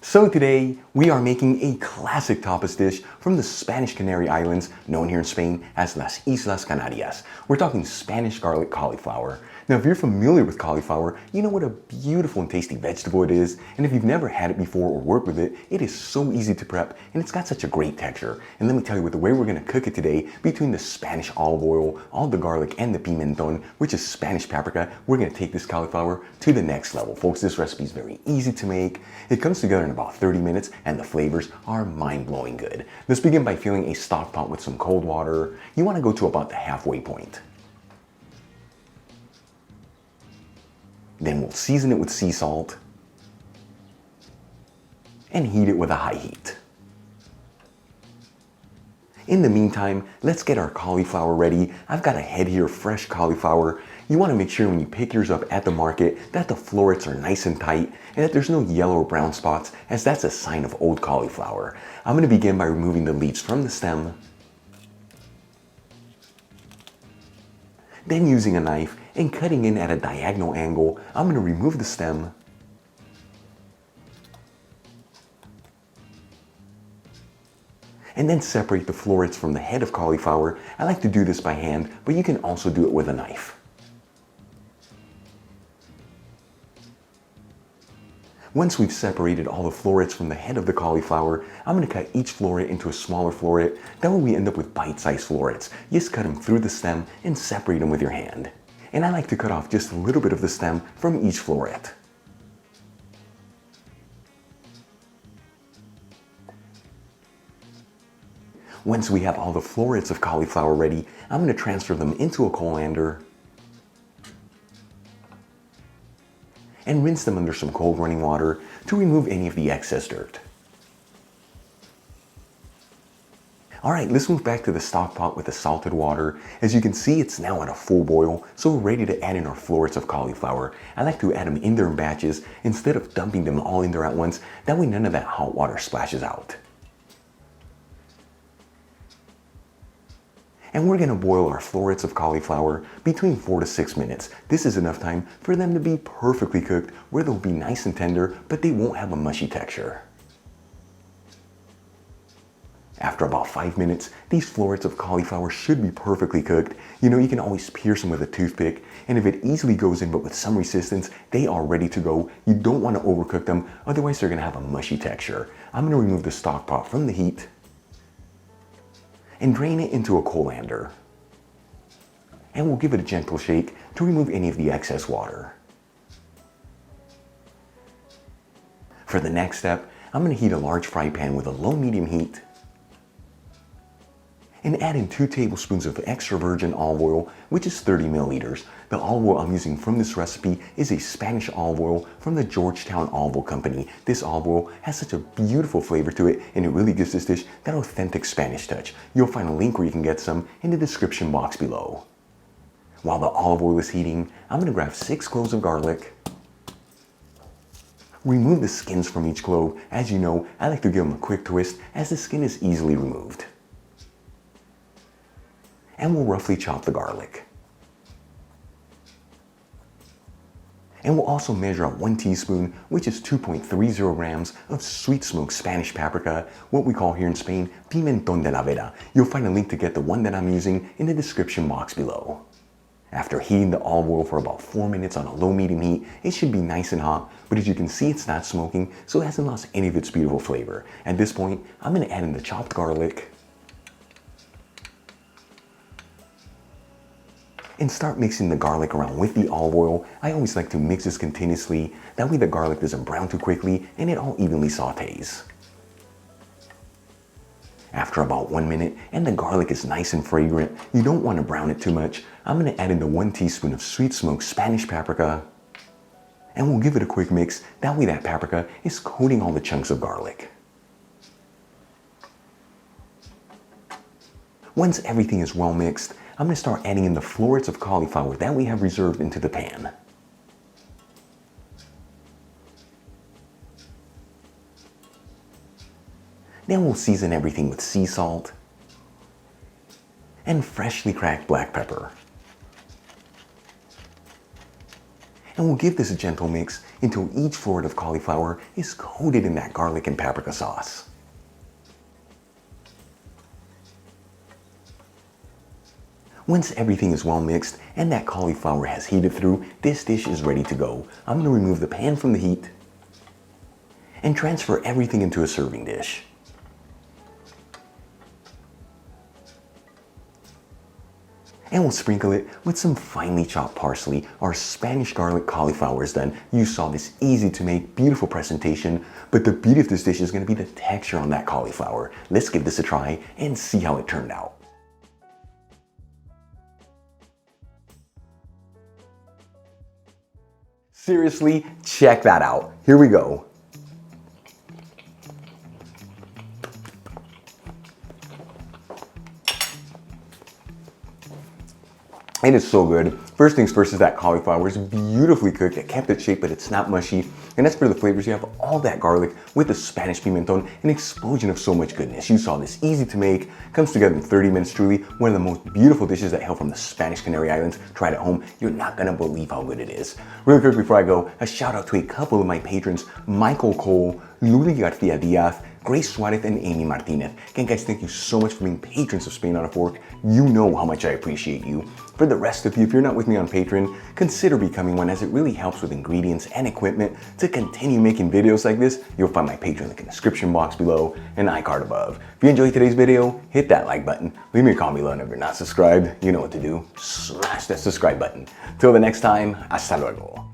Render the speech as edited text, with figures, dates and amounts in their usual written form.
So today, we are making a classic tapas dish from the Spanish Canary Islands, known here in Spain as Las Islas Canarias. We're talking Spanish garlic cauliflower. Now, if you're familiar with cauliflower, you know what a beautiful and tasty vegetable it is. And if you've never had it before or worked with it, it is so easy to prep and it's got such a great texture. And let me tell you, with the way we're gonna cook it today, between the Spanish olive oil, all the garlic, and the pimenton, which is Spanish paprika, we're gonna take this cauliflower to the next level. Folks, this recipe is very easy to make. It comes together in about 30 minutes and the flavors are mind-blowing good. Let's begin by filling a stock pot with some cold water. You wanna go to about the halfway point. Then we'll season it with sea salt and heat it with a high heat. In the meantime, let's get our cauliflower ready. I've got a head here of fresh cauliflower. You want to make sure when you pick yours up at the market that the florets are nice and tight and that there's no yellow or brown spots, as that's a sign of old cauliflower. I'm going to begin by removing the leaves from the stem. Then using a knife and cutting in at a diagonal angle, I'm going to remove the stem. And then separate the florets from the head of cauliflower. I like to do this by hand, but you can also do it with a knife. Once we've separated all the florets from the head of the cauliflower, I'm going to cut each floret into a smaller floret. That way we end up with bite-sized florets. You just cut them through the stem and separate them with your hand. And I like to cut off just a little bit of the stem from each floret. Once we have all the florets of cauliflower ready, I'm going to transfer them into a colander and rinse them under some cold running water to remove any of the excess dirt. Alright, let's move back to the stock pot with the salted water. As you can see, it's now at a full boil, so we're ready to add in our florets of cauliflower. I like to add them in there in batches instead of dumping them all in there at once. That way none of that hot water splashes out. And we're going to boil our florets of cauliflower between 4 to 6 minutes. This is enough time for them to be perfectly cooked, where they'll be nice and tender, but they won't have a mushy texture. After about 5 minutes, these florets of cauliflower should be perfectly cooked. You know, you can always pierce them with a toothpick, and if it easily goes in but with some resistance, they are ready to go. You don't want to overcook them, otherwise they're going to have a mushy texture. I'm going to remove the stock pot from the heat and drain it into a colander. And we'll give it a gentle shake to remove any of the excess water. For the next step, I'm going to heat a large fry pan with a low-medium heat and add in 2 tablespoons of extra virgin olive oil, which is 30 milliliters. The olive oil I'm using from this recipe is a Spanish olive oil from the Georgetown Olive Oil Company. This olive oil has such a beautiful flavor to it, and it really gives this dish that authentic Spanish touch. You'll find a link where you can get some in the description box below. While the olive oil is heating, I'm going to grab 6 cloves of garlic. Remove the skins from each clove. As you know, I like to give them a quick twist as the skin is easily removed. And we'll roughly chop the garlic. And we'll also measure out 1 teaspoon, which is 2.30 grams of sweet smoked Spanish paprika, what we call here in Spain, Pimenton de la Vera. You'll find a link to get the one that I'm using in the description box below. After heating the olive oil for about 4 minutes on a low-medium heat, it should be nice and hot, but as you can see, it's not smoking, so it hasn't lost any of its beautiful flavor. At this point, I'm going to add in the chopped garlic and start mixing the garlic around with the olive oil. I always like to mix this continuously, that way the garlic doesn't brown too quickly and it all evenly sautés. After about 1 minute and the garlic is nice and fragrant, you don't want to brown it too much, I'm going to add in the 1 teaspoon of sweet smoked Spanish paprika and we'll give it a quick mix, that way that paprika is coating all the chunks of garlic. Once everything is well mixed, I'm going to start adding in the florets of cauliflower that we have reserved into the pan. Then we'll season everything with sea salt and freshly cracked black pepper. and we'll give this a gentle mix until each floret of cauliflower is coated in that garlic and paprika sauce. Once everything is well mixed and that cauliflower has heated through, this dish is ready to go. I'm going to remove the pan from the heat and transfer everything into a serving dish. And we'll sprinkle it with some finely chopped parsley. Our Spanish garlic cauliflower is done. You saw this easy to make, beautiful presentation, but the beauty of this dish is going to be the texture on that cauliflower. Let's give this a try and see how it turned out. Seriously, check that out. Here we go. It is so good. First things first is that cauliflower is beautifully cooked. It kept its shape, but it's not mushy. And as for the flavors, you have all that garlic with the Spanish pimenton, an explosion of so much goodness. You saw this, easy to make, comes together in 30 minutes truly. One of the most beautiful dishes that hail from the Spanish Canary Islands. Try it at home. You're not gonna believe how good it is. Really quick before I go, a shout out to a couple of my patrons, Michael Cole, Luli Garcia Diaz, Grace Suarez, and Amy Martinez. Again, guys, thank you so much for being patrons of Spain on a Fork. You know how much I appreciate you. For the rest of you, if you're not with me on Patreon, consider becoming one, as it really helps with ingredients and equipment to continue making videos like this. You'll find my Patreon link in the description box below and iCard above. If you enjoyed today's video, hit that like button. Leave me a comment below, and if you're not subscribed, you know what to do. Smash that subscribe button. Till the next time, hasta luego.